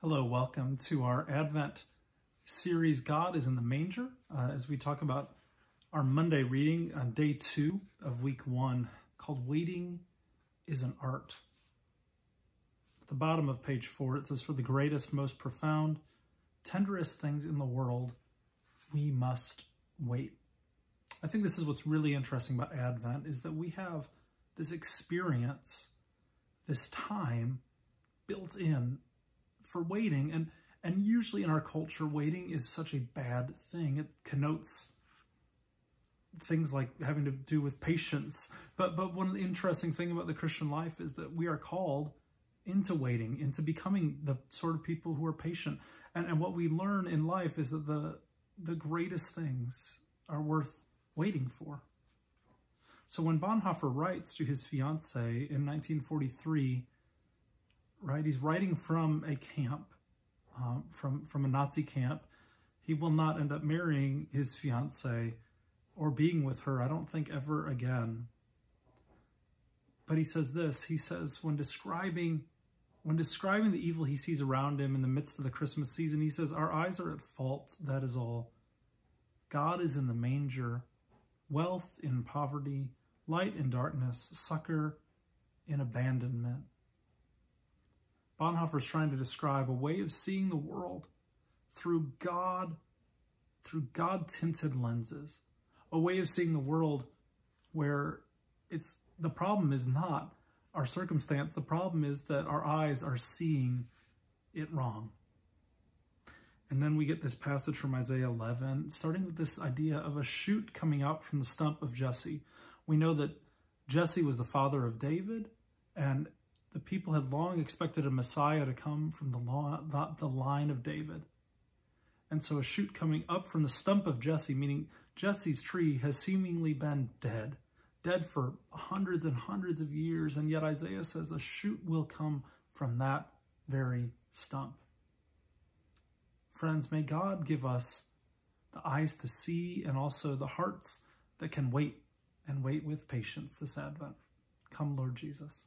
Hello, welcome to our Advent series, God is in the Manger, as we talk about our Monday reading on day 2 of week 1, called Waiting is an Art. At the bottom of page 4, it says, "For the greatest, most profound, tenderest things in the world, we must wait." I think this is what's really interesting about Advent, is that we have this experience, this time built in for waiting, and usually in our culture, waiting is such a bad thing. It connotes things like having to do with patience. But one of the interesting thing about the Christian life is that we are called into waiting, into becoming the sort of people who are patient. And what we learn in life is that the greatest things are worth waiting for. So when Bonhoeffer writes to his fiancée in 1943, right, he's writing from a camp, from a Nazi camp. He will not end up marrying his fiancée or being with her, I don't think, ever again. But he says this, he says, when describing the evil he sees around him in the midst of the Christmas season, he says, "Our eyes are at fault, that is all. God is in the manger, wealth in poverty, light in darkness, succor in abandonment." Bonhoeffer is trying to describe a way of seeing the world through God-tinted lenses, a way of seeing the world where the problem is not our circumstance, the problem is that our eyes are seeing it wrong. And then we get this passage from Isaiah 11, starting with this idea of a shoot coming out from the stump of Jesse. We know that Jesse was the father of David, and the people had long expected a Messiah to come from the line of David. And so a shoot coming up from the stump of Jesse, meaning Jesse's tree has seemingly been dead for hundreds and hundreds of years. And yet Isaiah says a shoot will come from that very stump. Friends, may God give us the eyes to see and also the hearts that can wait and wait with patience this Advent. Come, Lord Jesus.